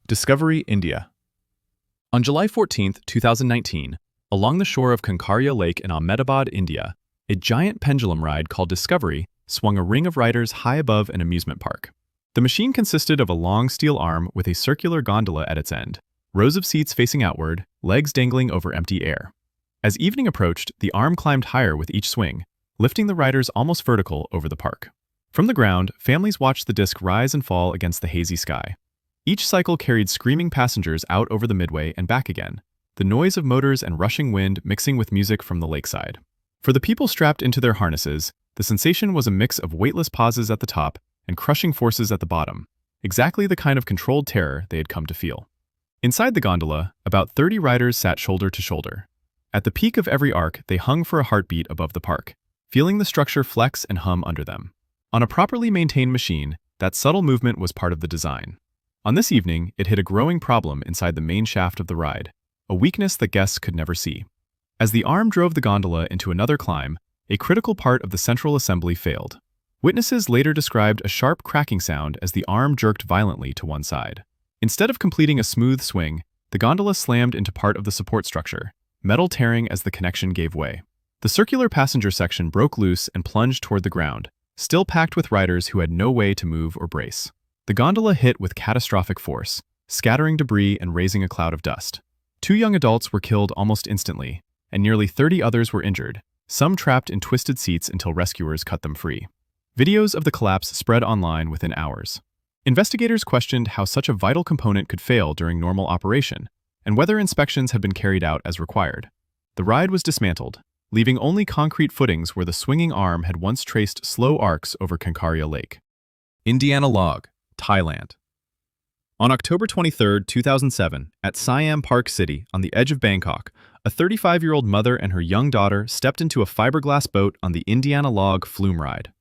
Discovery, India. On July 14, 2019, along the shore of Kankaria Lake in Ahmedabad, India, a giant pendulum ride called Discovery swung a ring of riders high above an amusement park. The machine consisted of a long steel arm with a circular gondola at its end, rows of seats facing outward, legs dangling over empty air. As evening approached, the arm climbed higher with each swing, lifting the riders almost vertical over the park. From the ground, families watched the disc rise and fall against the hazy sky. Each cycle carried screaming passengers out over the midway and back again, the noise of motors and rushing wind mixing with music from the lakeside. For the people strapped into their harnesses, the sensation was a mix of weightless pauses at the top and crushing forces at the bottom, exactly the kind of controlled terror they had come to feel. Inside the gondola, about 30 riders sat shoulder to shoulder. At the peak of every arc, they hung for a heartbeat above the park, feeling the structure flex and hum under them. On a properly maintained machine, that subtle movement was part of the design. On this evening, it hit a growing problem inside the main shaft of the ride, a weakness that guests could never see. As the arm drove the gondola into another climb, a critical part of the central assembly failed. Witnesses later described a sharp cracking sound as the arm jerked violently to one side. Instead of completing a smooth swing, the gondola slammed into part of the support structure, metal tearing as the connection gave way. The circular passenger section broke loose and plunged toward the ground, still packed with riders who had no way to move or brace. The gondola hit with catastrophic force, scattering debris and raising a cloud of dust. 2 young adults were killed almost instantly, and nearly 30 others were injured, some trapped in twisted seats until rescuers cut them free. Videos of the collapse spread online within hours. Investigators questioned how such a vital component could fail during normal operation, and whether inspections had been carried out as required. The ride was dismantled, leaving only concrete footings where the swinging arm had once traced slow arcs over Kankaria Lake. Indiana Log, Thailand. On October 23, 2007, at Siam Park City on the edge of Bangkok, a 35-year-old mother and her young daughter stepped into a fiberglass boat on the Indiana Log flume ride.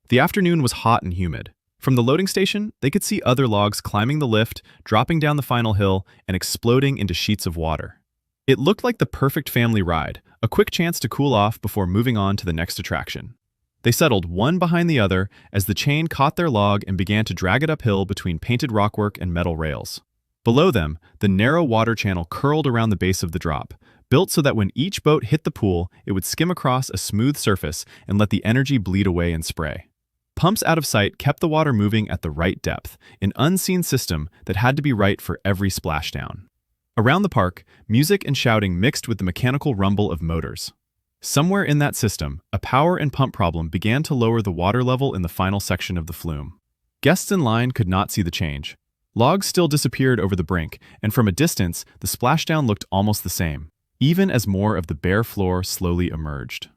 The afternoon was hot and humid. From the loading station, they could see other logs climbing the lift, dropping down the final hill, and exploding into sheets of water. It looked like the perfect family ride, a quick chance to cool off before moving on to the next attraction. They settled one behind the other as the chain caught their log and began to drag it uphill between painted rockwork and metal rails. Below them, the narrow water channel curled around the base of the drop, built so that when each boat hit the pool, it would skim across a smooth surface and let the energy bleed away in spray. Pumps out of sight kept the water moving at the right depth, an unseen system that had to be right for every splashdown. Around the park, music and shouting mixed with the mechanical rumble of motors. Somewhere in that system, a power and pump problem began to lower the water level in the final section of the flume. Guests in line could not see the change. Logs still disappeared over the brink, and from a distance, the splashdown looked almost the same, even as more of the bare floor slowly emerged.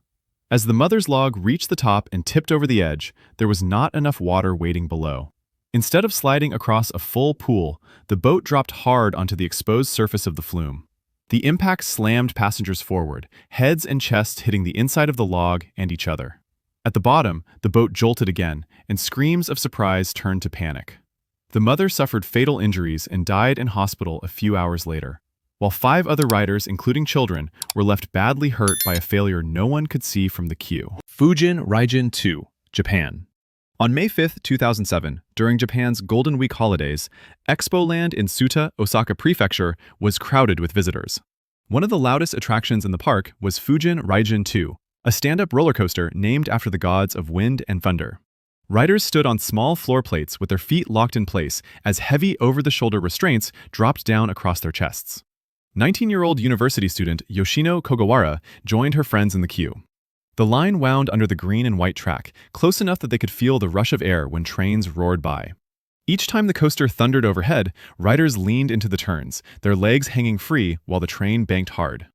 As the mother's log reached the top and tipped over the edge, there was not enough water waiting below. Instead of sliding across a full pool, the boat dropped hard onto the exposed surface of the flume. The impact slammed passengers forward, heads and chests hitting the inside of the log and each other. At the bottom, the boat jolted again, and screams of surprise turned to panic. The mother suffered fatal injuries and died in hospital a few hours later, while 5 other riders, including children, were left badly hurt by a failure no one could see from the queue. Fujin Raijin 2, Japan. On May 5, 2007, during Japan's Golden Week holidays, Expoland in Suta, Osaka Prefecture, was crowded with visitors. One of the loudest attractions in the park was Fujin Raijin 2, a stand-up roller coaster named after the gods of wind and thunder. Riders stood on small floor plates with their feet locked in place as heavy over-the-shoulder restraints dropped down across their chests. 19-year-old university student Yoshino Kogawara joined her friends in the queue. The line wound under the green and white track, close enough that they could feel the rush of air when trains roared by. Each time the coaster thundered overhead, riders leaned into the turns, their legs hanging free while the train banked hard.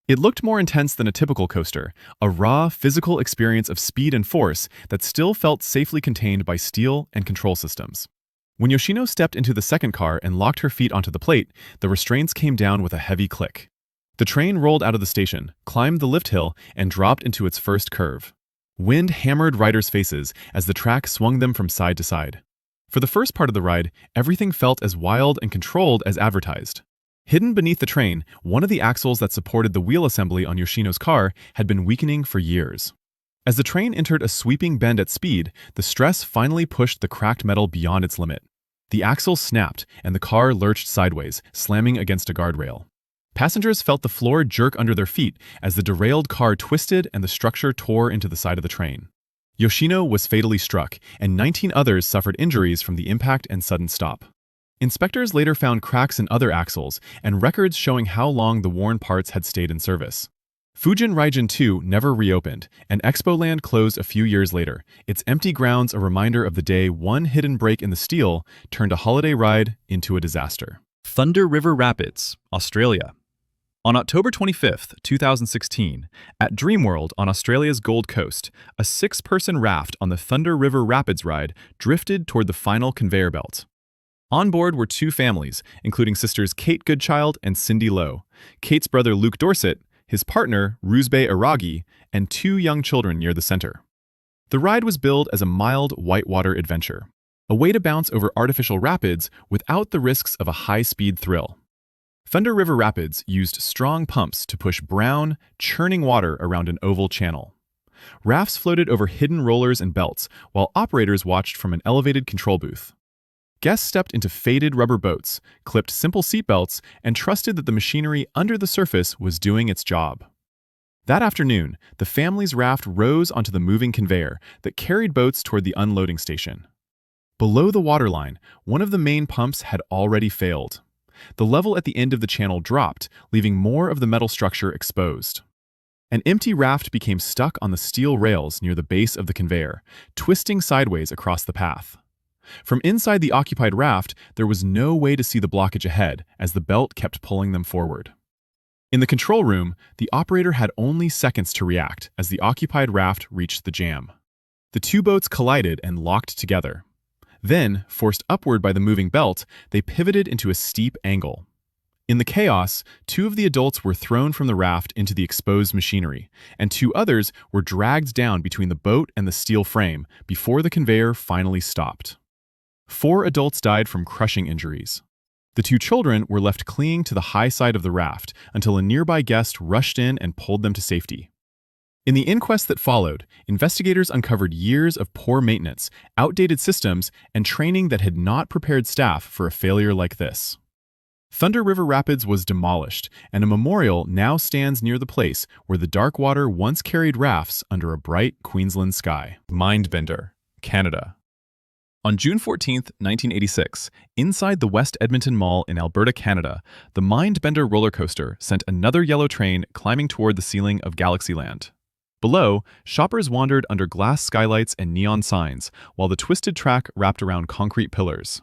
It looked more intense than a typical coaster, a raw, physical experience of speed and force that still felt safely contained by steel and control systems. When Yoshino stepped into the second car and locked her feet onto the plate, the restraints came down with a heavy click. The train rolled out of the station, climbed the lift hill, and dropped into its first curve. Wind hammered riders' faces as the track swung them from side to side. For the first part of the ride, everything felt as wild and controlled as advertised. Hidden beneath the train, one of the axles that supported the wheel assembly on Yoshino's car had been weakening for years. As the train entered a sweeping bend at speed, the stress finally pushed the cracked metal beyond its limit. The axle snapped, and the car lurched sideways, slamming against a guardrail. Passengers felt the floor jerk under their feet as the derailed car twisted and the structure tore into the side of the train. Yoshino was fatally struck, and 19 others suffered injuries from the impact and sudden stop. Inspectors later found cracks in other axles and records showing how long the worn parts had stayed in service. Fujin Raijin 2 never reopened, and Expoland closed a few years later, its empty grounds a reminder of the day one hidden break in the steel turned a holiday ride into a disaster. Thunder River Rapids, Australia. On October 25, 2016, at Dreamworld on Australia's Gold Coast, a 6-person raft on the Thunder River Rapids ride drifted toward the final conveyor belt. On board were 2 families, including sisters Kate Goodchild and Cindy Lowe, Kate's brother Luke Dorset, his partner, Rusbe Aragi, and 2 young children near the center. The ride was billed as a mild whitewater adventure, a way to bounce over artificial rapids without the risks of a high-speed thrill. Thunder River Rapids used strong pumps to push brown, churning water around an oval channel. Rafts floated over hidden rollers and belts, while operators watched from an elevated control booth. Guests stepped into faded rubber boats, clipped simple seatbelts, and trusted that the machinery under the surface was doing its job. That afternoon, the family's raft rose onto the moving conveyor that carried boats toward the unloading station. Below the waterline, one of the main pumps had already failed. The level at the end of the channel dropped, leaving more of the metal structure exposed. An empty raft became stuck on the steel rails near the base of the conveyor, twisting sideways across the path. From inside the occupied raft, there was no way to see the blockage ahead as the belt kept pulling them forward. In the control room, the operator had only seconds to react as the occupied raft reached the jam. The 2 boats collided and locked together. Then, forced upward by the moving belt, they pivoted into a steep angle. In the chaos, 2 of the adults were thrown from the raft into the exposed machinery, and 2 others were dragged down between the boat and the steel frame before the conveyor finally stopped. 4 adults died from crushing injuries. The 2 children were left clinging to the high side of the raft until a nearby guest rushed in and pulled them to safety. In the inquest that followed, investigators uncovered years of poor maintenance, outdated systems, and training that had not prepared staff for a failure like this. Thunder River Rapids was demolished, and a memorial now stands near the place where the dark water once carried rafts under a bright Queensland sky. Mindbender, Canada. On June 14, 1986, inside the West Edmonton Mall in Alberta, Canada, the Mindbender rollercoaster sent another yellow train climbing toward the ceiling of Galaxyland. Below, shoppers wandered under glass skylights and neon signs, while the twisted track wrapped around concrete pillars.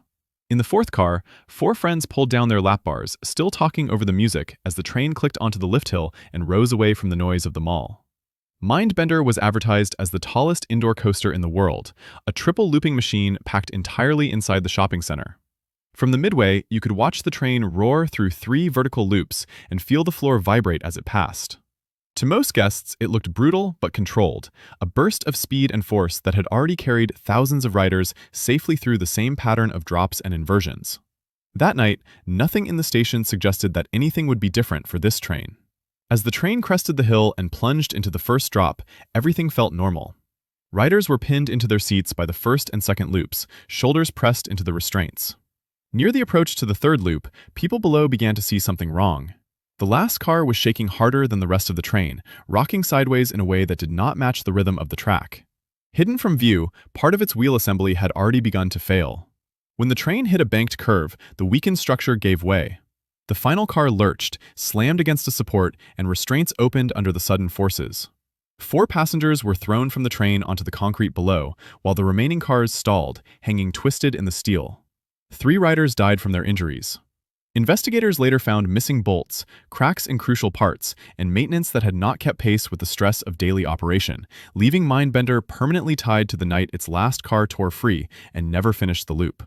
In the 4th car, 4 friends pulled down their lap bars, still talking over the music as the train clicked onto the lift hill and rose away from the noise of the mall. Mindbender was advertised as the tallest indoor coaster in the world, a triple looping machine packed entirely inside the shopping center. From the midway, you could watch the train roar through 3 vertical loops and feel the floor vibrate as it passed. To most guests, it looked brutal but controlled, a burst of speed and force that had already carried thousands of riders safely through the same pattern of drops and inversions. That night, nothing in the station suggested that anything would be different for this train. As the train crested the hill and plunged into the first drop, everything felt normal. Riders were pinned into their seats by the first and second loops, shoulders pressed into the restraints. Near the approach to the 3rd loop, people below began to see something wrong. The last car was shaking harder than the rest of the train, rocking sideways in a way that did not match the rhythm of the track. Hidden from view, part of its wheel assembly had already begun to fail. When the train hit a banked curve, the weakened structure gave way. The final car lurched, slammed against a support, and restraints opened under the sudden forces. 4 passengers were thrown from the train onto the concrete below, while the remaining cars stalled, hanging twisted in the steel. 3 riders died from their injuries. Investigators later found missing bolts, cracks in crucial parts, and maintenance that had not kept pace with the stress of daily operation, leaving Mindbender permanently tied to the night its last car tore free and never finished the loop.